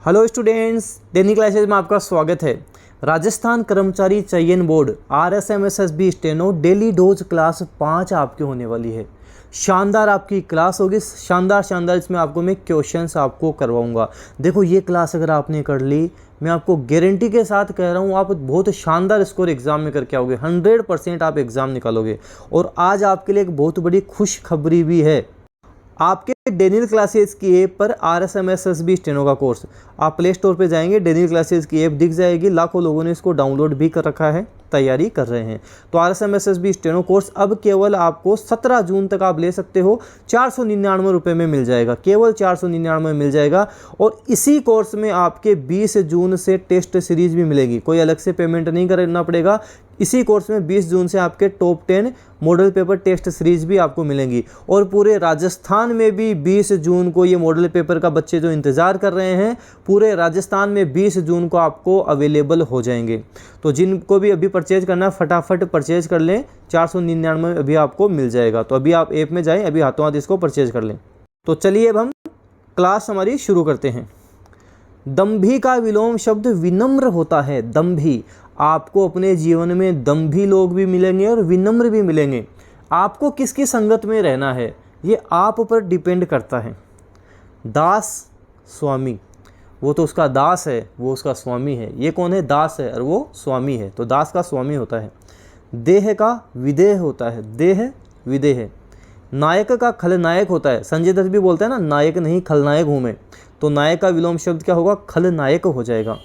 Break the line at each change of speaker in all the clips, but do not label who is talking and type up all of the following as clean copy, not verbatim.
Hello students, daily classes में आपका स्वागत है। राजस्थान कर्मचारी चयन board RSMSSB steno daily dose class 5 आपकी होने वाली है। शानदार आपकी क्लास होगी, शानदार इसमें आपको मैं क्वेश्चंस आपको करवाऊंगा। देखो ये क्लास अगर आपने कर ली, मैं आपको गारंटी के साथ कह रहा हूँ आप बहुत शानदार स्कोर एग्जाम में करके आओगे। 100% आप एग्ज़ाम निकालोगे। और आज आपके लिए एक बहुत बड़ी खुशखबरी भी है। आपके डेनियल क्लासेस की ऐप पर RSMSSB स्टेनो का कोर्स, आप प्ले स्टोर पे जाएंगे, डेनियल क्लासेस की ऐप दिख जाएगी। लाखों लोगों ने इसको डाउनलोड भी कर रखा है, तैयारी कर रहे हैं। तो RSMSSB स्टेनो कोर्स अब केवल आपको 17 जून तक आप ले सकते हो। 499 रुपये में मिल जाएगा, केवल 499 में मिल जाएगा। और इसी कोर्स में आपके 20 जून से टेस्ट सीरीज भी मिलेगी, कोई अलग से पेमेंट नहीं करना पड़ेगा। इसी कोर्स में 20 जून से आपके top 10 model paper test series भी आपको मिलेंगी। और पूरे राजस्थान में भी 20 जून को ये मॉडल पेपर का बच्चे जो इंतज़ार कर रहे हैं, पूरे राजस्थान में 20 जून को आपको अवेलेबल हो जाएंगे। तो जिनको भी अभी परचेज करना है फटाफट परचेज कर लें, 499 में अभी आपको मिल जाएगा। तो अभी आप ऐप में जाएं, अभी हाथों हाथ इसको परचेज कर लें। तो चलिए अब हम क्लास हमारी शुरू करते हैं। दंभी का विलोम शब्द विनम्र होता है। दंभी, आपको अपने जीवन में दंभी लोग भी मिलेंगे और विनम्र भी मिलेंगे। आपको किसकी संगत में रहना है ये आप पर डिपेंड करता है। दास, स्वामी, वो तो उसका दास है, वो उसका स्वामी है। ये कौन है? दास है और वो स्वामी है, तो दास का स्वामी होता है। देह का विदेह होता है, देह विदेह। नायक का खलनायक होता है। संजय दत्त भी बोलता है ना, नायक नहीं खलनायक हूँ मैं। तो नायक का विलोम शब्द क्या होगा? खलनायक हो जाएगा।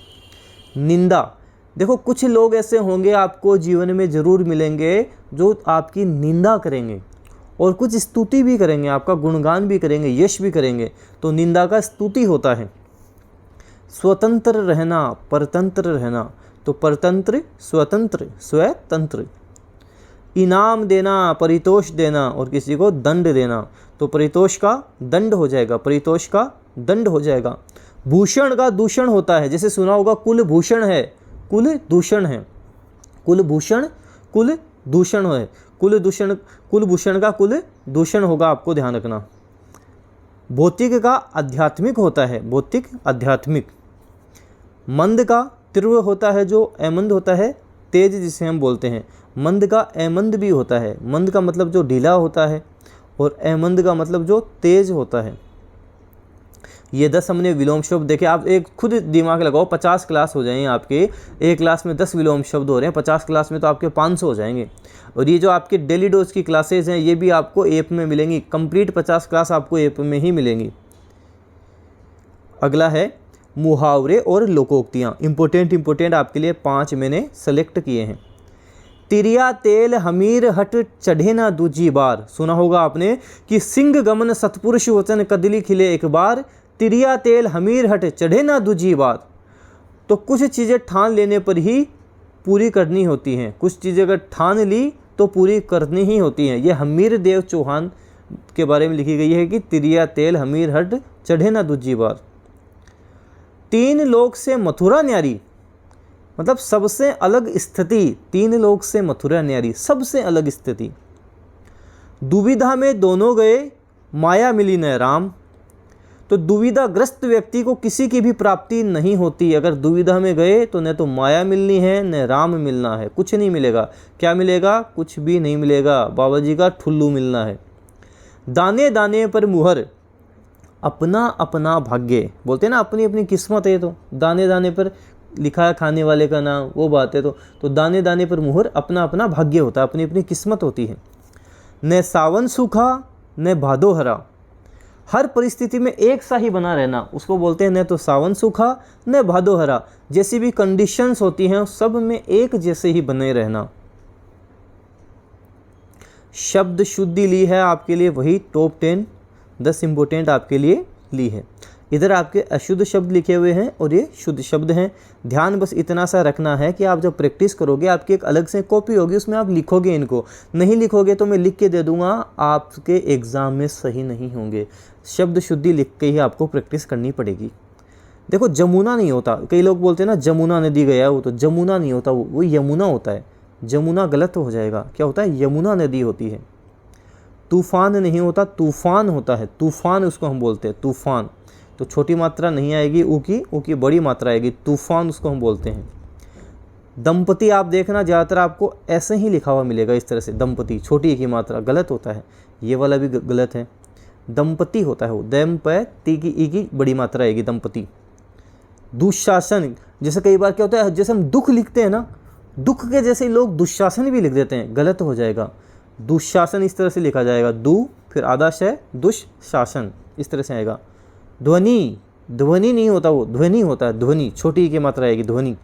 निंदा, देखो कुछ लोग ऐसे होंगे आपको जीवन में ज़रूर मिलेंगे जो आपकी निंदा करेंगे और कुछ स्तुति भी करेंगे, आपका गुणगान भी करेंगे, यश भी करेंगे। तो निंदा का स्तुति होता है। स्वतंत्र रहना, परतंत्र रहना। तो परतंत्र, स्वतंत्र, स्वतंत्र। इनाम देना, परितोष देना और किसी को दंड देना। तो परितोष का दंड हो जाएगा, परितोष का दंड हो जाएगा। भूषण का दूषण होता है, जैसे सुना होगा कुलभूषण है, कुल दूषण है। कुलभूषण, कुल दूषण है। कुलभूषण का कुल दूषण होगा, आपको ध्यान रखना। भौतिक का आध्यात्मिक होता है, भौतिक आध्यात्मिक। मंद का तीव्र होता है, जो अमंद होता है, तेज जिसे हम बोलते हैं। मंद का अमंद भी होता है। मंद का मतलब जो ढीला होता है और अमंद का मतलब जो तेज होता है। ये 10 हमने विलोम शब्द देखे। आप एक खुद दिमाग लगाओ, 50 क्लास हो जाएंगे आपके। एक क्लास में 10 विलोम शब्द हो रहे हैं, 50 क्लास में तो आपके 500 हो जाएंगे। और ये जो आपके डेली डोज की क्लासेज हैं ये भी आपको ऐप में मिलेंगी। कंप्लीट 50 क्लास आपको ऐप में ही मिलेंगी। अगला है मुहावरे और लोकोक्तियाँ। इंपॉर्टेंट आपके लिए 5 मैंने सेलेक्ट किए हैं। तिरिया तेल हमीर हट चढ़े ना दूजी बार। सुना होगा आपने कि सिंह गमन सतपुरुष वचन कदली खिले एक बार। तिरिया तेल हमीर हट चढ़े ना दूजी बार। तो कुछ चीज़ें ठान लेने पर ही पूरी करनी होती हैं। कुछ चीज़ें अगर ठान ली तो पूरी करनी ही होती हैं। ये हमीर देव चौहान के बारे में लिखी गई है कि तिरिया तेल हमीर हट चढ़े ना दूजी बार। 3 लोक से मथुरा न्यारी, मतलब सबसे अलग स्थिति। 3 लोक से मथुरा न्यारी, सबसे अलग स्थिति। दुविधा में दोनों गए, माया मिली न राम। तो दुविधाग्रस्त व्यक्ति को किसी की भी प्राप्ति नहीं होती। अगर दुविधा में गए तो न तो माया मिलनी है न राम मिलना है, कुछ नहीं मिलेगा। क्या मिलेगा? कुछ भी नहीं मिलेगा। बाबा जी का ठुल्लू मिलना है। दाने दाने पर मुहर, अपना अपना भाग्य। बोलते हैं ना अपनी अपनी किस्मत है, तो दाने दाने पर लिखा है खाने वाले का नाम, वो बात है। तो दाने दाने पर मुहर, अपना अपना भाग्य होता है, अपनी अपनी किस्मत होती है। न सावन सूखा न भादो हरा, हर परिस्थिति में एक सा ही बना रहना उसको बोलते हैं न तो सावन सूखा न भादो हरा। जैसी भी कंडीशंस होती हैं सब में एक जैसे ही बने रहना। शब्द शुद्धि ली है आपके लिए, वही टॉप 10 इंपॉर्टेंट आपके लिए ली है। इधर आपके अशुद्ध शब्द लिखे हुए हैं और ये शुद्ध शब्द हैं। ध्यान बस इतना सा रखना है कि आप जब प्रैक्टिस करोगे आपकी एक अलग से कॉपी होगी, उसमें आप लिखोगे इनको। नहीं लिखोगे तो मैं लिख के दे दूंगा, आपके एग्ज़ाम में सही नहीं होंगे। शब्द शुद्धि लिख के ही आपको प्रैक्टिस करनी पड़ेगी। देखो जमुना नहीं होता, कई लोग बोलते हैं ना जमुना नदी गया, वो तो जमुना नहीं होता, वो यमुना होता है। जमुना गलत हो जाएगा, क्या होता है? यमुना नदी होती है। तूफान नहीं होता, तूफान होता है। तूफान उसको हम बोलते हैं, तूफान। तो छोटी मात्रा नहीं आएगी ऊ की बड़ी मात्रा आएगी, तूफान उसको हम बोलते हैं। दंपति आप देखना ज़्यादातर आपको ऐसे ही लिखा हुआ मिलेगा इस तरह से, दंपति छोटी ई की मात्रा, गलत होता है, ये वाला भी गलत है, दंपति होता है वो, दम पे ती की ई की बड़ी मात्रा आएगी, दंपति। दुशासन, जैसे कई बार क्या होता है, जैसे हम दुख लिखते हैं ना, दुख के जैसे लोग दुशासन भी लिख देते हैं, गलत हो जाएगा। दुशासन इस तरह से लिखा जाएगा, दु फिर आधा शय, दुशासन इस तरह से आएगा। ध्वनि, ध्वनि नहीं होता वो, ध्वनि होता है, ध्वनि छोटी ई की मात्रा आएगी, ध्वनि।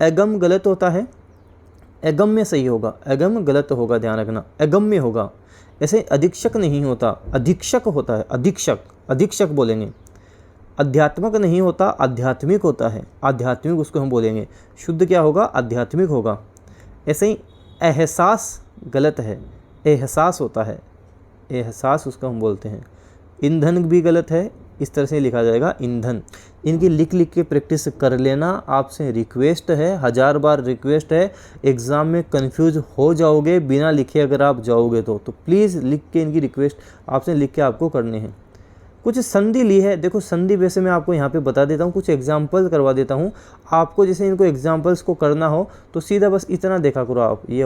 एगम गलत होता है, एगम में सही होगा, एगम गलत होगा, ध्यान रखना, एगम में होगा। ऐसे अधीक्षक नहीं होता, अधीक्षक होता है, अधीक्षक, अधीक्षक बोलेंगे। अध्यात्मक नहीं होता, आध्यात्मिक होता है, आध्यात्मिक उसको हम बोलेंगे। शुद्ध क्या होगा, आध्यात्मिक होगा। ऐसे ही एहसास गलत है, एहसास होता है, एहसास उसको हम बोलते हैं। ईंधन भी गलत है, इस तरह से लिखा जाएगा ईंधन। इनकी लिख लिख के प्रैक्टिस कर लेना, आपसे रिक्वेस्ट है, 1000 बार रिक्वेस्ट है। एग्ज़ाम में कंफ्यूज हो जाओगे बिना लिखे अगर आप जाओगे तो प्लीज़ लिख के, इनकी रिक्वेस्ट आपसे लिख के आपको करने हैं। कुछ संधि ली है, देखो संधि वैसे मैं आपको यहाँ पे बता देता हूँ, कुछ एग्जाम्पल करवा देता हूँ आपको। जैसे इनको एग्जाम्पल्स को करना हो तो सीधा बस इतना देखा करो आप, ये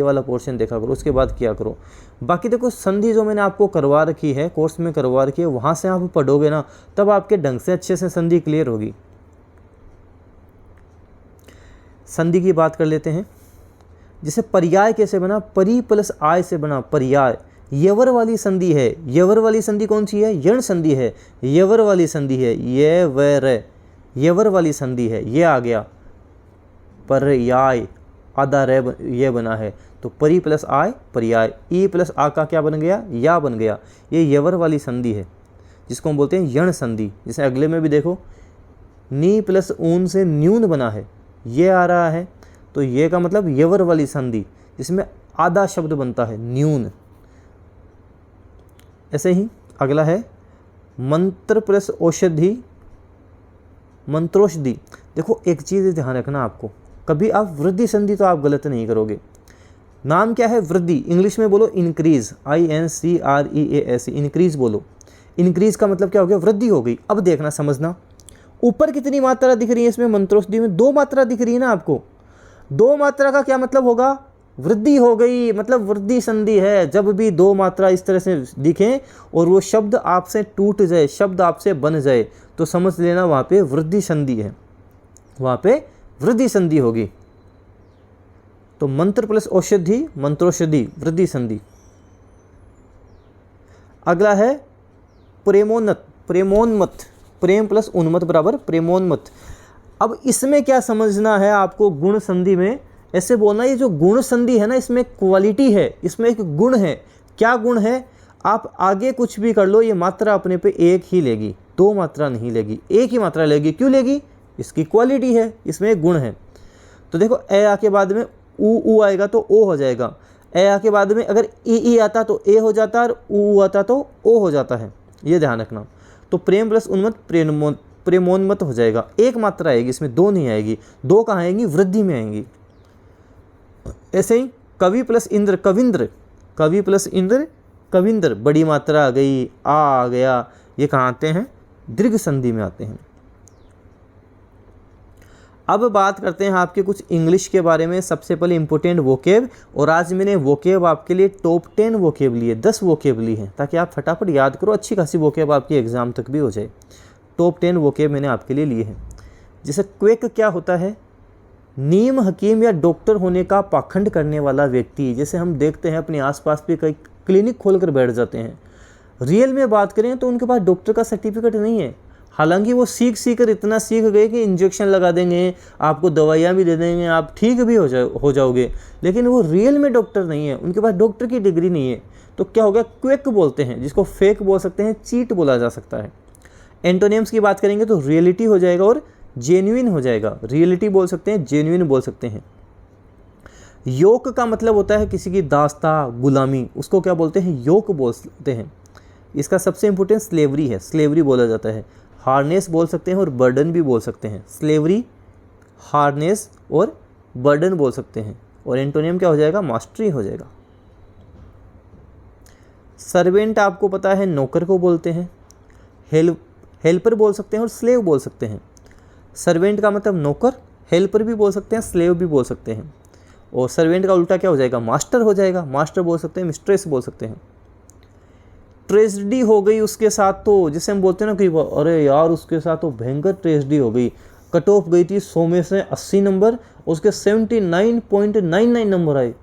वाला पोर्शन देखा करो, उसके बाद किया करो। बाकी देखो संधि जो मैंने आपको करवा रखी है, कोर्स में करवा रखी है, वहाँ से आप पढ़ोगे ना तब आपके ढंग से अच्छे से संधि क्लियर होगी। संधि की बात कर लेते हैं। जैसे पर्याय कैसे बना, परी प्लस आय से बना पर्याय। यवर वाली संधि है, यवर वाली संधि कौन सी है, यण संधि है, यवर वाली संधि है, ये वर, यवर वाली संधि है, ये आ गया। पर्याय आधा रे ये बना है, तो परी प्लस आय पर्याय, ई प्लस आ का क्या बन गया, या बन गया। ये यवर वाली संधि है जिसको हम बोलते हैं यण संधि। जैसे अगले में भी देखो, नी प्लस ऊन से न्यून बना है, ये आ रहा है, तो ये का मतलब यवर वाली संधि जिसमें आधा शब्द बनता है, न्यून। ऐसे ही अगला है मंत्र प्लस औषधि, मंत्रोषधि। देखो एक चीज़ ध्यान रखना आपको, कभी आप वृद्धि संधि तो आप गलत नहीं करोगे। नाम क्या है, वृद्धि, इंग्लिश में बोलो इंक्रीज, INCREAS, इंक्रीज बोलो। इंक्रीज का मतलब क्या हो गया, वृद्धि हो गई। अब देखना समझना, ऊपर कितनी मात्रा दिख रही है इसमें, मंत्रोषधि में 2 मात्रा दिख रही है ना आपको। 2 मात्रा का क्या मतलब होगा, वृद्धि हो गई, मतलब वृद्धि संधि है। जब भी 2 मात्रा इस तरह से दिखें और वो शब्द आपसे टूट जाए, शब्द आपसे बन जाए, तो समझ लेना वहाँ पे वृद्धि संधि है, वहाँ पे वृद्धि संधि होगी। तो मंत्र प्लस औषधि, मंत्रोषधि, वृद्धि संधि। अगला है प्रेमोन्नत, प्रेमोन्मत, प्रेम प्लस उन्मत बराबर प्रेमोन्मत। अब इसमें क्या समझना है आपको, गुण संधि में ऐसे बोलना, ये जो गुण संधि है ना, इसमें क्वालिटी है, इसमें एक गुण है। क्या गुण है, आप आगे कुछ भी कर लो, ये मात्रा अपने पे एक ही लेगी, 2 मात्रा नहीं लेगी, एक ही मात्रा लेगी। क्यों लेगी, इसकी क्वालिटी है, इसमें एक गुण है। तो देखो ए आ के बाद में ऊ आएगा तो ओ हो जाएगा, ए आ के बाद में अगर ई आता तो ए हो जाता है, और ऊ आता तो ओ हो जाता है, ये ध्यान रखना। तो प्रेम प्लस उन्मत प्रेमोन्मत हो जाएगा, एक मात्रा आएगी इसमें, 2 नहीं आएगी। 2 कहाँ आएंगी, वृद्धि में आएंगी। ऐसे ही कवि प्लस इंद्र, कविंद्र, कवि प्लस इंद्र कविंद्र, बड़ी मात्रा आ गई, आ गया, ये कहाँ आते हैं, दीर्घ संधि में आते हैं। अब बात करते हैं आपके कुछ इंग्लिश के बारे में। सबसे पहले इंपॉर्टेंट वोकेब, और आज मैंने वोकेब आपके लिए टॉप 10 वोकेब लिए, 10 वोकेब ली हैं, ताकि आप फटाफट याद करो, अच्छी खासी वोकेब आपकी एग्जाम तक भी हो जाए। टॉप 10 वोकेब मैंने आपके लिए लिए हैं। जैसे क्वेक क्या होता है, नीम हकीम या डॉक्टर होने का पाखंड करने वाला व्यक्ति। जैसे हम देखते हैं अपने आसपास भी कई क्लिनिक खोलकर बैठ जाते हैं, रियल में बात करें तो उनके पास डॉक्टर का सर्टिफिकेट नहीं है। हालांकि वो सीख कर इतना सीख गए कि इंजेक्शन लगा देंगे, आपको दवाइयाँ भी दे देंगे, आप ठीक भी हो जाओगे, लेकिन वो रियल में डॉक्टर नहीं है, उनके पास डॉक्टर की डिग्री नहीं है। तो क्या हो गया, क्वेक बोलते हैं, जिसको फेक बोल सकते हैं, चीट बोला जा सकता है। एंटोनिम्स की बात करेंगे तो रियलिटी हो जाएगा और जेन्युइन हो जाएगा। रियलिटी बोल सकते हैं, जेन्युइन बोल सकते हैं। योक का मतलब होता है किसी की दास्ता, गुलामी, उसको क्या बोलते हैं, योक बोलते हैं। इसका सबसे इंपॉर्टेंट स्लेवरी है, स्लेवरी बोला जाता है। हार्नेस बोल सकते हैं और बर्डन भी बोल सकते हैं। स्लेवरी, हार्नेस और बर्डन बोल सकते हैं। और एंटोनियम क्या हो जाएगा, मास्टरी हो जाएगा। सर्वेंट आपको पता है नौकर को बोलते हैं। हेल्पर बोल सकते हैं और स्लेव बोल सकते हैं। सर्वेंट का मतलब नौकर, हेल्पर भी बोल सकते हैं, स्लेव भी बोल सकते हैं। और सर्वेंट का उल्टा क्या हो जाएगा, मास्टर हो जाएगा, मास्टर बोल सकते हैं, मिस्ट्रेस बोल सकते हैं। ट्रेजेडी हो गई उसके साथ, तो जैसे हम बोलते हैं ना कि अरे यार उसके साथ तो भयंकर ट्रेजेडी हो गई, कट ऑफ गई थी 100 में से 80 नंबर, उसके 79.99 नंबर आए,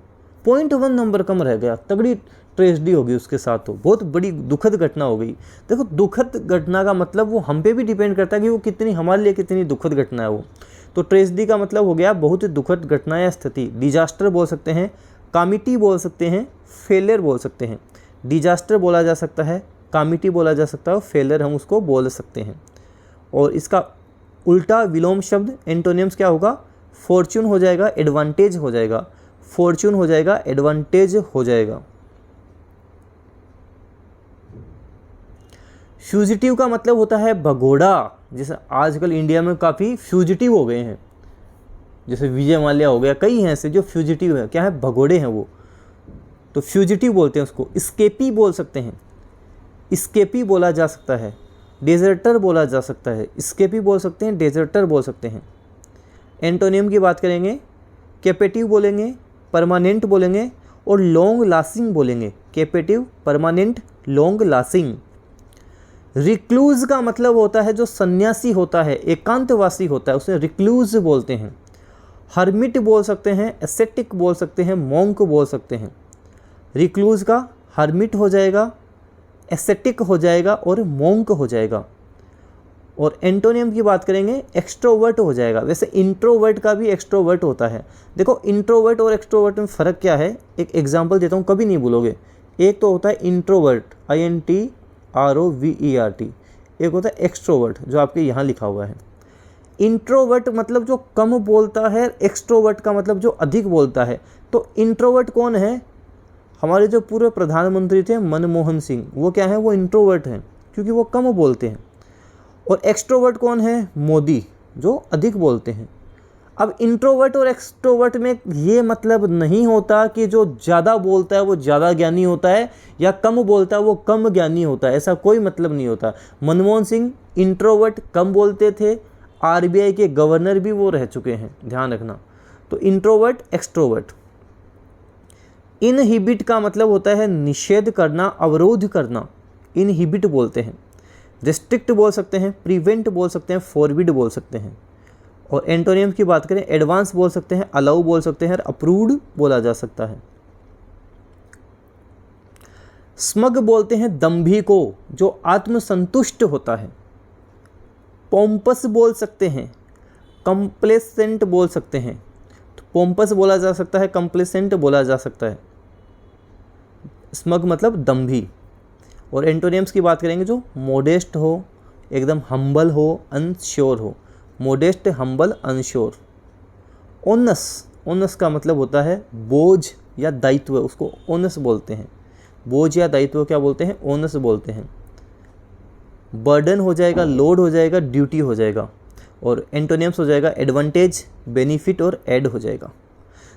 0.1 नंबर कम रह गया, तगड़ी ट्रेजेडी हो गई उसके साथ, तो बहुत बड़ी दुखद घटना हो गई। देखो दुखद घटना का मतलब वो हम पे भी डिपेंड करता है कि वो कितनी हमारे लिए कितनी दुखद घटना है वो। तो ट्रेजेडी का मतलब हो गया बहुत ही दुखद घटना या स्थिति। डिजास्टर बोल सकते हैं, कामिटी बोल सकते हैं, फेलियर बोल सकते हैं। डिजास्टर बोला जा सकता है, कामिटी बोला जा सकता है और फेलियर हम उसको बोल सकते हैं। और इसका उल्टा विलोम शब्द एंटोनिम्स क्या होगा, फॉर्च्यून हो जाएगा, एडवांटेज हो जाएगा, फॉर्च्यून हो जाएगा, एडवांटेज हो जाएगा। फ्यूजिटिव का मतलब होता है भगोड़ा, जैसे आजकल इंडिया में काफ़ी फ्यूजिटिव हो गए हैं, जैसे विजय माल्या हो गया, कई हैं ऐसे जो फ्यूजिटिव है, क्या है, भगोड़े हैं वो, तो फ्यूजिटिव बोलते हैं उसको। स्केपी बोल सकते हैं, स्केपी बोला जा सकता है, डेजर्टर बोला जा सकता है, स्केपी बोल सकते हैं, डेजर्टर बोल सकते हैं। एंटोनियम की बात करेंगे, कैपेटिव बोलेंगे, परमानेंट बोलेंगे और लॉन्ग लास्टिंग बोलेंगे। Captive, permanent, long lasting. Recluse का मतलब होता है जो सन्यासी होता है, एकांतवासी होता है, उसे रिक्लूज बोलते हैं। हर्मिट बोल सकते हैं, एसेटिक बोल सकते हैं, मॉन्क बोल सकते हैं। रिक्लूज का हर्मिट हो जाएगा, एसेटिक हो जाएगा और मॉन्क हो जाएगा। और एंटोनियम की बात करेंगे, एक्सट्रोवर्ट हो जाएगा। वैसे इंट्रोवर्ट का भी एक्सट्रोवर्ट होता है। देखो इंट्रोवर्ट और एक्सट्रोवर्ट में फ़र्क क्या है, एक एग्जांपल देता हूँ, कभी नहीं भूलोगे। एक तो होता है इंट्रोवर्ट, INTROVERT, एक होता है एक्सट्रोवर्ट जो आपके यहाँ लिखा हुआ है। इंट्रोवर्ट मतलब जो कम बोलता है, एक्सट्रोवर्ट का मतलब जो अधिक बोलता है। तो इंट्रोवर्ट कौन है, हमारे जो पूर्व प्रधानमंत्री थे मनमोहन सिंह, वो क्या है, वो इंट्रोवर्ट हैं क्योंकि वो कम बोलते हैं। और एक्सट्रोवर्ट कौन है, मोदी, जो अधिक बोलते हैं। अब इंट्रोवर्ट और एक्सट्रोवर्ट में ये मतलब नहीं होता कि जो ज़्यादा बोलता है वो ज़्यादा ज्ञानी होता है या कम बोलता है वो कम ज्ञानी होता है, ऐसा कोई मतलब नहीं होता। मनमोहन सिंह इंट्रोवर्ट, कम बोलते थे, RBI के गवर्नर भी वो रह चुके हैं, ध्यान रखना। तो इंट्रोवर्ट, एक्सट्रोवर्ट। इनहिबिट का मतलब होता है निषेध करना, अवरोध करना, इनहिबिट बोलते हैं। रिस्ट्रिक्ट बोल सकते हैं, प्रिवेंट बोल सकते हैं, फॉरबिड बोल सकते हैं। और एंटोनियम की बात करें, एडवांस बोल सकते हैं, अलाउ बोल सकते हैं, अप्रूव्ड बोला जा सकता है। स्मग बोलते हैं दंभी को, जो आत्मसंतुष्ट होता है। पोम्पस बोल सकते हैं, कंप्लेसेंट बोल सकते हैं। तो पोम्पस बोला जा सकता है, कंप्लेसेंट बोला जा सकता है। स्मग मतलब दंभी। और एंटोनियम्स की बात करेंगे, जो मोडेस्ट हो, एकदम हम्बल हो, अनश्योर हो। Modest, humble, unsure. Onus, onus का मतलब होता है बोझ या दायित्व, उसको ओनस बोलते हैं। बोझ या दायित्व क्या बोलते हैं, ओनस बोलते हैं। बर्डन हो जाएगा, लोड हो जाएगा, ड्यूटी हो जाएगा। और एंटोनियम्स हो जाएगा एडवांटेज, बेनिफिट और एड हो जाएगा।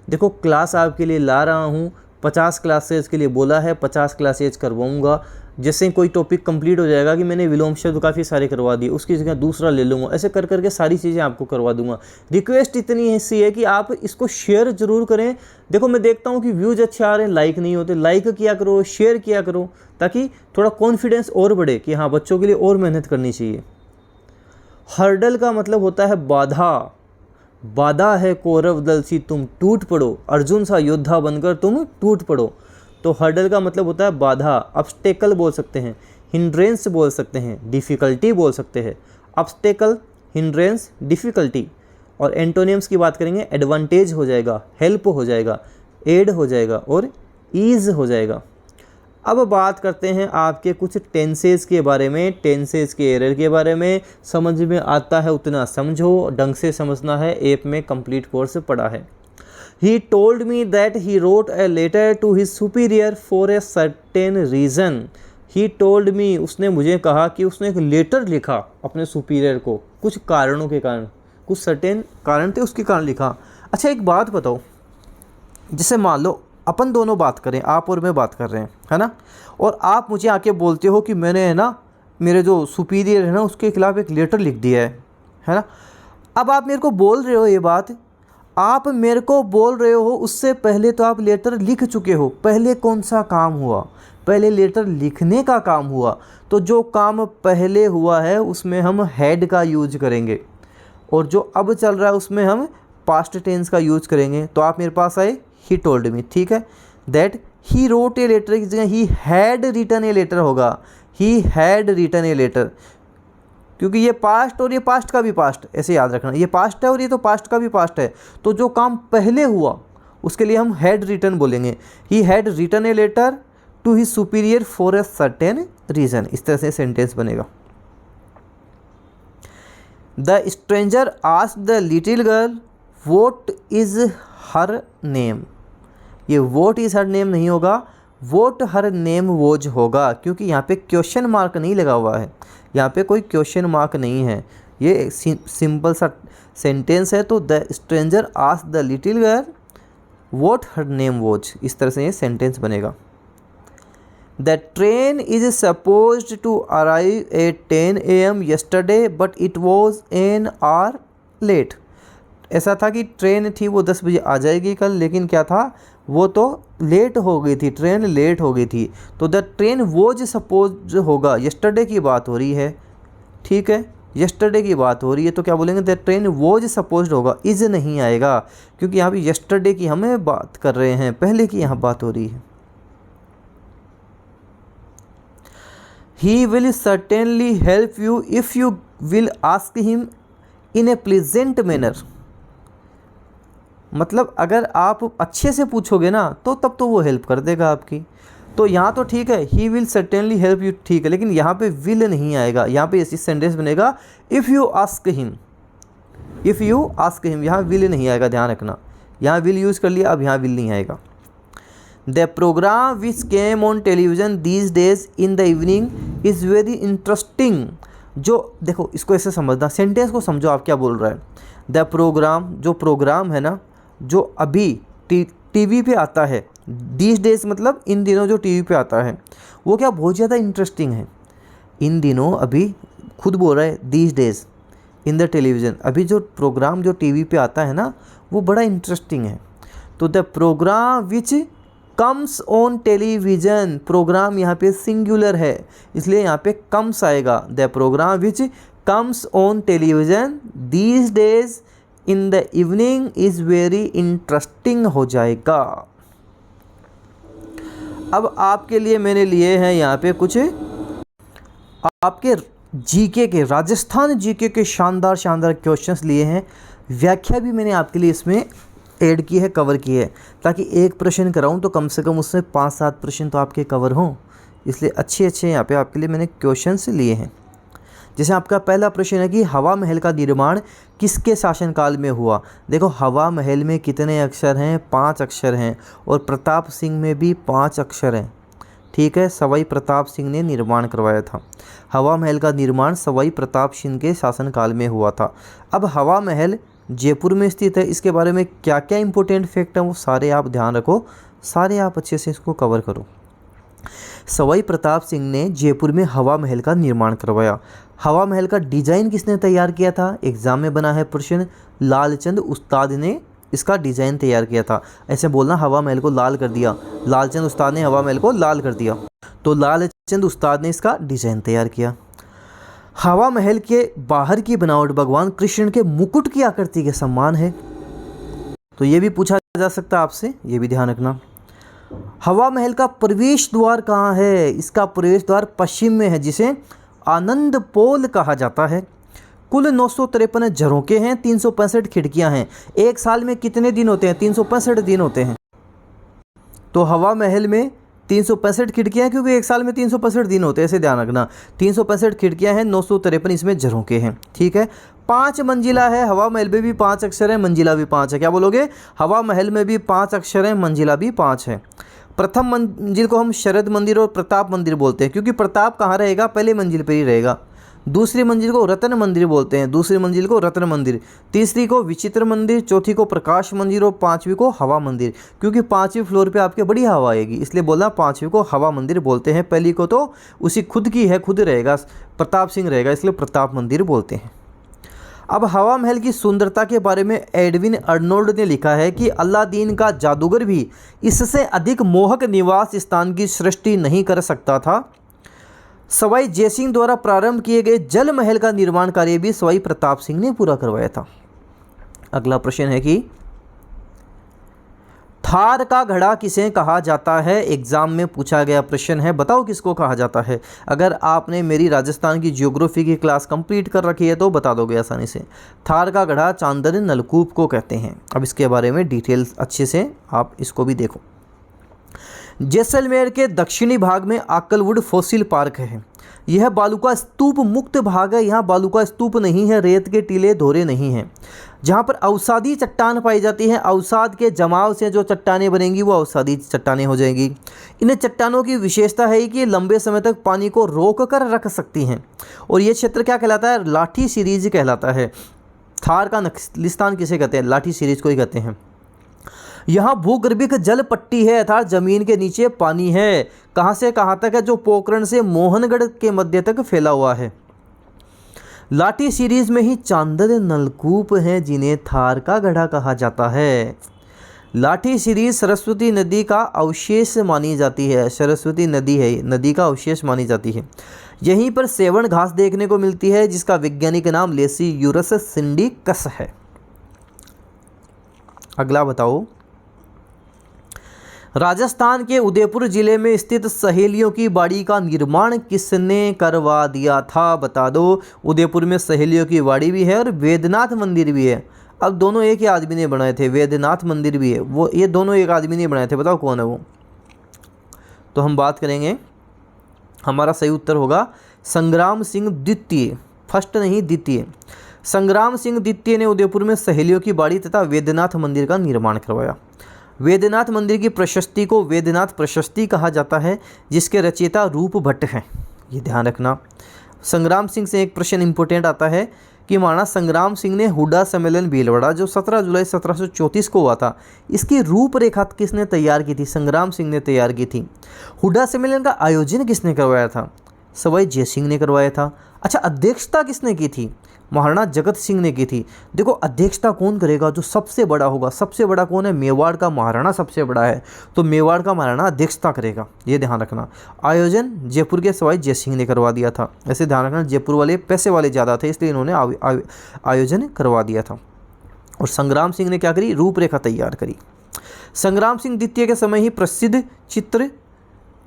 देखो क्लास आपके लिए ला रहा हूँ, 50 क्लासेज के लिए बोला है, 50 क्लासेज करवाऊँगा। जैसे कोई टॉपिक कंप्लीट हो जाएगा कि मैंने विलोम शब्द काफ़ी सारे करवा दिए, उसकी जगह दूसरा ले लूँगा, ऐसे कर करके सारी चीज़ें आपको करवा दूंगा। रिक्वेस्ट इतनी ऐसी है कि आप इसको शेयर ज़रूर करें। देखो मैं देखता हूँ कि व्यूज़ अच्छे आ रहे हैं, लाइक नहीं होते, लाइक किया करो, शेयर किया करो, ताकि थोड़ा कॉन्फिडेंस और बढ़े कि हाँ बच्चों के लिए और मेहनत करनी चाहिए। हर्डल का मतलब होता है बाधा। बाधा है कौरव दल सी तुम टूट पड़ो, अर्जुन सा योद्धा बनकर तुम टूट पड़ो। तो हर्डल का मतलब होता है बाधा। ऑब्स्टेकल बोल सकते हैं, हिंड्रेंस बोल सकते हैं, डिफ़िकल्टी बोल सकते हैं। Obstacle, hindrance, difficulty. और एंटोनियम्स की बात करेंगे, एडवांटेज हो जाएगा, हेल्प हो जाएगा, एड हो जाएगा और ईज हो जाएगा। अब बात करते हैं आपके कुछ टेंसेज के बारे में, टेंसेज के एरर के बारे में। समझ में आता है उतना समझो, ढंग से समझना है, ऐप में कंप्लीट कोर्स पढ़ा है। He told me that he wrote a letter to his superior for a certain reason. He told me, उसने मुझे कहा कि उसने एक लेटर लिखा अपने सुपीरियर को कुछ कारणों के कारण, कुछ सर्टेन कारण थे उसके कारण लिखा। अच्छा एक बात बताओ, जैसे मान लो अपन दोनों बात करें, आप और मैं बात कर रहे हैं, है ना, और आप मुझे आके बोलते हो कि मैंने है ना मेरे जो सुपीरियर है ना उसके खिलाफ एक लेटर लिख दिया है ना। अब आप मेरे को बोल रहे हो ये बात, आप मेरे को बोल रहे हो उससे पहले तो आप लेटर लिख चुके हो। पहले कौन सा काम हुआ? पहले लेटर लिखने का काम हुआ। तो जो काम पहले हुआ है उसमें हम हैड का यूज करेंगे, और जो अब चल रहा है उसमें हम पास्ट टेंस का यूज करेंगे। तो आप मेरे पास आए, ही टोल्ड मी, ठीक है, that he wrote a letter की जगह ही हैड रिटन ए लेटर होगा, he had written a letter, क्योंकि ये पास्ट और ये पास्ट का भी पास्ट, ऐसे याद रखना, ये पास्ट है और ये तो पास्ट का भी पास्ट है। तो जो काम पहले हुआ उसके लिए हम हैड रिटन बोलेंगे। He had written a letter to his superior for a certain reason. इस तरह से सेंटेंस बनेगा। The stranger asked the little girl what is her name. ये व्हाट इज हर नेम नहीं होगा, व्हाट हर नेम वॉज होगा, क्योंकि यहाँ पे क्वेश्चन मार्क नहीं लगा हुआ है, यहाँ पे कोई क्वेश्चन मार्क नहीं है, ये सिंपल सा सेंटेंस है। तो the stranger asked the little girl what her name was, इस तरह से ये सेंटेंस बनेगा। The train is supposed to arrive at 10 AM yesterday but it was an hour late. ऐसा था कि ट्रेन थी वो 10 बजे आ जाएगी कल, लेकिन क्या था, वो तो लेट हो गई थी, ट्रेन लेट हो गई थी। तो द ट्रेन वॉज सपोज होगा, यस्टरडे की बात हो रही है, ठीक है, यस्टरडे की बात हो रही है, तो क्या बोलेंगे, द ट्रेन वॉज सपोज्ड होगा, इज नहीं आएगा, क्योंकि यहाँ पे यस्टरडे की हमें बात कर रहे हैं, पहले की यहाँ बात हो रही है। He will certainly help you if you will ask him in A pleasant manner. मतलब अगर आप अच्छे से पूछोगे ना तो तब तो वो हेल्प कर देगा आपकी। तो यहाँ तो ठीक है, he will certainly help you, ठीक है, लेकिन यहाँ पे विल नहीं आएगा, यहाँ पे ऐसी सेंटेंस बनेगा if you ask him, if you ask him, यहाँ विल नहीं आएगा, ध्यान रखना, यहाँ विल यूज़ कर लिया, अब यहाँ विल नहीं आएगा। The program which came on television these days in the evening is very interesting. जो देखो इसको ऐसे समझना, सेंटेंस को समझो आप क्या बोल रहा है। द प्रोग्राम, जो प्रोग्राम है ना, जो अभी टीवी पे आता है, दीज डेज मतलब इन दिनों जो टीवी पे आता है, वो क्या बहुत ज़्यादा इंटरेस्टिंग है। इन दिनों, अभी खुद बोल रहा है these days in the television, अभी जो प्रोग्राम जो टीवी पे आता है ना वो बड़ा इंटरेस्टिंग है। तो the program which comes on television, program यहाँ पे सिंगुलर है इसलिए यहाँ पे कम्स आएगा। The program which comes on television these days in the evening is very interesting हो जाएगा। अब आपके लिए मैंने लिए हैं यहाँ पे कुछ आपके जीके के, राजस्थान जीके के शानदार शानदार क्वेश्चंस लिए हैं। व्याख्या भी मैंने आपके लिए इसमें ऐड की है, कवर की है, ताकि एक प्रश्न कराऊं तो कम से कम उसमें 5-7 प्रश्न तो आपके कवर हों, इसलिए अच्छे अच्छे यहाँ पे आपके लिए मैंने क्वेश्चंस लिए हैं। जैसे आपका पहला प्रश्न है कि हवा महल का निर्माण किसके शासनकाल में हुआ। देखो हवा महल में कितने अक्षर हैं, 5 अक्षर हैं, और प्रताप सिंह में भी 5 अक्षर हैं, ठीक है। सवाई प्रताप सिंह ने निर्माण करवाया था। हवा महल का निर्माण सवाई प्रताप सिंह के शासनकाल में हुआ था। अब हवा महल जयपुर में स्थित है, इसके बारे में क्या क्या इंपॉर्टेंट फैक्ट हैं वो सारे आप ध्यान रखो, सारे आप अच्छे से इसको कवर करो। सवाई प्रताप सिंह ने जयपुर में हवा महल का निर्माण करवाया। हवा महल का डिज़ाइन किसने तैयार किया था, एग्जाम में बना है प्रश्न, लालचंद उस्ताद ने इसका डिज़ाइन तैयार किया था। ऐसे बोलना हवा महल को लाल कर दिया, लालचंद उस्ताद ने हवा महल को लाल कर दिया, तो लालचंद उस्ताद ने इसका डिज़ाइन तैयार किया। हवा महल के बाहर की बनावट भगवान कृष्ण के मुकुट की आकृति के समान है, तो ये भी पूछा जा सकता है आपसे, ये भी ध्यान रखना। हवा महल का प्रवेश द्वार कहाँ है, इसका प्रवेश द्वार पश्चिम में है, जिसे आनंद पोल कहा जाता है। कुल 953 झरोखे हैं, 365 खिड़कियां हैं। एक साल में कितने दिन होते हैं, 365 दिन होते हैं। तो हवा महल में 365 खिड़कियां हैं, क्योंकि एक साल में 365 दिन होते हैं, ऐसे ध्यान रखना। 365 खिड़कियां हैं, 953 इसमें झरोखे हैं, ठीक है। 5 मंजिला है, हवा महल में भी 5 अक्षर है, मंजिला भी 5 है। क्या बोलोगे, हवा महल में भी 5 अक्षर है, मंजिला भी 5 है। प्रथम मंजिल को हम शरद मंदिर और प्रताप मंदिर बोलते हैं, क्योंकि प्रताप कहाँ रहेगा, पहले मंजिल पर ही रहेगा। दूसरी मंजिल को रत्न मंदिर बोलते हैं, दूसरी मंजिल को रत्न मंदिर, तीसरी को विचित्र मंदिर, चौथी को प्रकाश मंदिर और पांचवी को हवा मंदिर। क्योंकि पांचवी फ्लोर पे आपके बड़ी हवा आएगी, इसलिए बोला पांचवी को हवा मंदिर बोलते हैं। पहली को तो उसी खुद की है, खुद रहेगा, प्रताप सिंह रहेगा, इसलिए प्रताप मंदिर बोलते हैं। अब हवा महल की सुंदरता के बारे में एडविन अर्नोल्ड ने लिखा है कि अलादीन का जादूगर भी इससे अधिक मोहक निवास स्थान की सृष्टि नहीं कर सकता था। सवाई जयसिंह द्वारा प्रारंभ किए गए जल महल का निर्माण कार्य भी सवाई प्रताप सिंह ने पूरा करवाया था। अगला प्रश्न है कि थार का घड़ा किसे कहा जाता है? एग्जाम में पूछा गया प्रश्न है, बताओ किसको कहा जाता है। अगर आपने मेरी राजस्थान की ज्योग्राफी की क्लास कंप्लीट कर रखी है तो बता दोगे आसानी से। थार का घड़ा चांदन नलकूप को कहते हैं। अब इसके बारे में डिटेल्स अच्छे से आप इसको भी देखो। जैसलमेर के दक्षिणी भाग में आकलवुड फॉसिल पार्क है। यह बालुका स्तूप मुक्त भाग है। यहाँ बालुका स्तूप नहीं है, रेत के टीले धोरे नहीं हैं। जहाँ पर अवसादी चट्टान पाई जाती है, अवसाद के जमाव से जो चट्टानें बनेंगी वो अवसादी चट्टानें हो जाएंगी। इन चट्टानों की विशेषता है कि ये लंबे समय तक पानी को रोक कर रख सकती हैं। और ये क्षेत्र क्या कहलाता है? लाठी सीरीज कहलाता है। थार का नखलिस्तान किसे कहते हैं? लाठी सीरीज को ही कहते हैं। यहाँ भूगर्भिक जल पट्टी है अर्थात जमीन के नीचे पानी है। कहाँ से कहाँ तक है? जो पोखरण से मोहनगढ़ के मध्य तक फैला हुआ है। लाठी सीरीज में ही चांदन नलकूप हैं जिन्हें थार का घड़ा कहा जाता है। लाठी सीरीज सरस्वती नदी का अवशेष मानी जाती है। सरस्वती नदी है, नदी का अवशेष मानी जाती है। यहीं पर सेवण घास देखने को मिलती है जिसका वैज्ञानिक नाम लेसियूरस सिंडिकस है। अगला बताओ, राजस्थान के उदयपुर जिले में स्थित सहेलियों की बाड़ी का निर्माण किसने करवा दिया था? बता दो। उदयपुर में सहेलियों की बाड़ी भी है और वेदनाथ मंदिर भी है। अब दोनों एक ही आदमी ने बनाए थे, वेदनाथ मंदिर भी है, वो ये दोनों एक आदमी ने बनाए थे। बताओ कौन है वो? तो हम बात करेंगे, हमारा सही उत्तर होगा संग्राम सिंह द्वितीय। फर्स्ट नहीं, द्वितीय। संग्राम सिंह द्वितीय ने उदयपुर में सहेलियों की बाड़ी तथा वेदनाथ मंदिर का निर्माण करवाया। वेदनाथ मंदिर की प्रशस्ति को वेदनाथ प्रशस्ति कहा जाता है जिसके रचयिता रूप भट्ट हैं। ये ध्यान रखना। संग्राम सिंह से एक प्रश्न इंपॉर्टेंट आता है कि महाराणा संग्राम सिंह ने हुड्डा सम्मेलन भीलवाड़ा जो 17 जुलाई 1734 को हुआ था, इसकी रूपरेखा किसने तैयार की थी? संग्राम सिंह ने तैयार की थी। हुड्डा सम्मेलन का आयोजन किसने करवाया था? सवाई जयसिंह ने करवाया था। अच्छा, अध्यक्षता किसने की थी? महाराणा जगत सिंह ने की थी। देखो, अध्यक्षता कौन करेगा? जो सबसे बड़ा होगा। सबसे बड़ा कौन है? मेवाड़ का महाराणा सबसे बड़ा है, तो मेवाड़ का महाराणा अध्यक्षता करेगा, ये ध्यान रखना। आयोजन जयपुर के सवाई जयसिंह ने करवा दिया था। ऐसे ध्यान रखना, जयपुर वाले पैसे वाले ज़्यादा थे इसलिए इन्होंने आयोजन करवा दिया था। और संग्राम सिंह ने क्या करी? रूपरेखा तैयार करी। संग्राम सिंह द्वितीय के समय ही प्रसिद्ध चित्र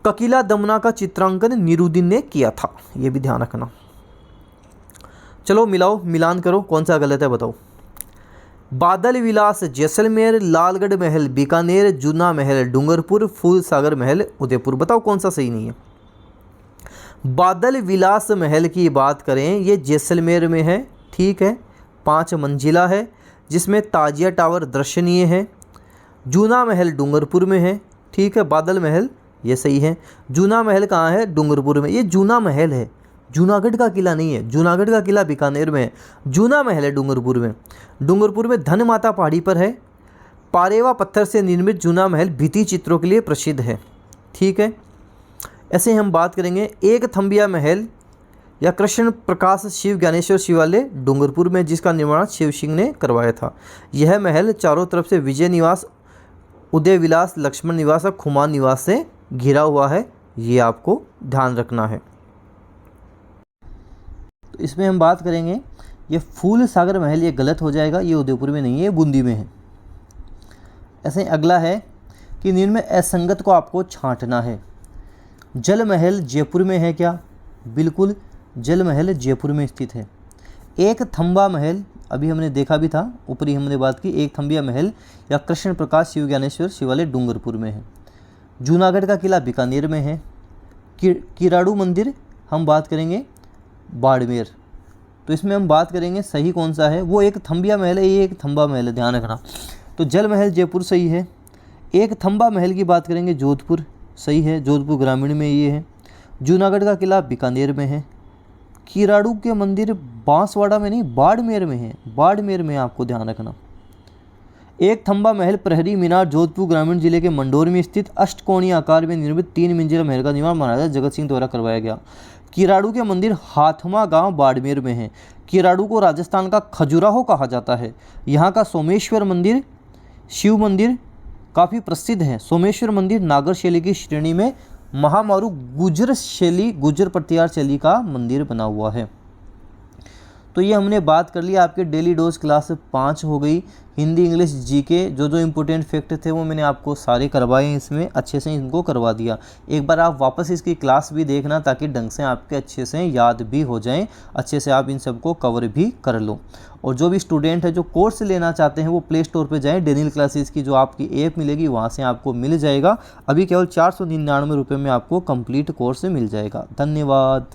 ककीला दमना का चित्रांकन नीरुद्दीन ने किया था, ये भी ध्यान रखना। चलो मिलाओ, मिलान करो, कौन सा गलत है बताओ। बादल विलास जैसलमेर, लालगढ़ महल बीकानेर, जूना महल डूंगरपुर, फूल सागर महल उदयपुर। बताओ कौन सा सही नहीं है। बादल विलास महल की बात करें, ये जैसलमेर में है, ठीक है, 5 मंजिला है जिसमें ताजिया टावर दर्शनीय है। जूना महल डूंगरपुर में है, ठीक है। बादल महल ये सही है। जूना महल कहाँ है? डूंगरपुर में। ये जूना महल है, जूनागढ़ का किला नहीं है। जूनागढ़ का किला बीकानेर में है, जूना महल है डूंगरपुर में। डूंगरपुर में धन माता पहाड़ी पर है। पारेवा पत्थर से निर्मित जूना महल भित्ति चित्रों के लिए प्रसिद्ध है, ठीक है। ऐसे हम बात करेंगे एक थंबिया महल या कृष्ण प्रकाश शिव ज्ञानेश्वर शिवालय डूंगरपुर में, जिसका निर्माण शिव सिंह ने करवाया था। यह महल चारों तरफ से विजय निवास, उदय विलास, लक्ष्मण निवास और खुमान निवास से घिरा हुआ है, ये आपको ध्यान रखना है। तो इसमें हम बात करेंगे, ये फूल सागर महल ये गलत हो जाएगा, ये उदयपुर में नहीं है, ये बूंदी में है। ऐसे अगला है कि निम्न में असंगत को आपको छांटना है। जल महल जयपुर में है क्या? बिल्कुल, जल महल जयपुर में स्थित है। एक थंबा महल अभी हमने देखा भी था, ऊपरी हमने बात की, एक थंबिया महल या कृष्ण प्रकाश शिव ज्ञानेश्वर शिवालय डूंगरपुर में है। जूनागढ़ का किला बीकानेर में है। किराड़ू मंदिर हम बात करेंगे बाड़मेर। तो इसमें हम बात करेंगे सही कौन सा है, वो एक थंबिया महल है, ये एक थंबा महल है, ध्यान रखना। तो जल महल जयपुर सही है। एक थंबा महल की बात करेंगे जोधपुर, सही है, जोधपुर ग्रामीण में ये है। जूनागढ़ का किला बीकानेर में है। किराड़ू के मंदिर बांसवाड़ा में नहीं, बाड़मेर में है, बाड़मेर में, आपको ध्यान रखना। एक थंबा महल प्रहरी मीनार जोधपुर ग्रामीण जिले के मंडोर में स्थित अष्टकोणीय आकार में निर्मित 3 मंजिला महल का निर्माण महाराजा जगत सिंह द्वारा करवाया गया। किराड़ू के मंदिर हाथमा गांव बाड़मेर में है। किराड़ू को राजस्थान का खजुराहो कहा जाता है। यहाँ का सोमेश्वर मंदिर, शिव मंदिर काफ़ी प्रसिद्ध है। सोमेश्वर मंदिर नागर शैली की श्रेणी में महामारू गुजर शैली, गुजर प्रतिहार शैली का मंदिर बना हुआ है। तो ये हमने बात कर ली, आपके डेली डोज क्लास 5 हो गई। हिंदी, इंग्लिश, जीके, जो इंपॉर्टेंट फैक्ट थे वो मैंने आपको सारे करवाए, इसमें अच्छे से इनको करवा दिया। एक बार आप वापस इसकी क्लास भी देखना ताकि ढंग से आपके अच्छे से याद भी हो जाएं, अच्छे से आप इन सबको कवर भी कर लो। और जो भी स्टूडेंट है जो कोर्स लेना चाहते हैं वो प्ले स्टोर पर जाएँ, डेनियल क्लासेस की जो आपकी ऐप मिलेगी वहाँ से आपको मिल जाएगा। अभी केवल 499 रुपये में आपको कंप्लीट कोर्स मिल जाएगा। धन्यवाद।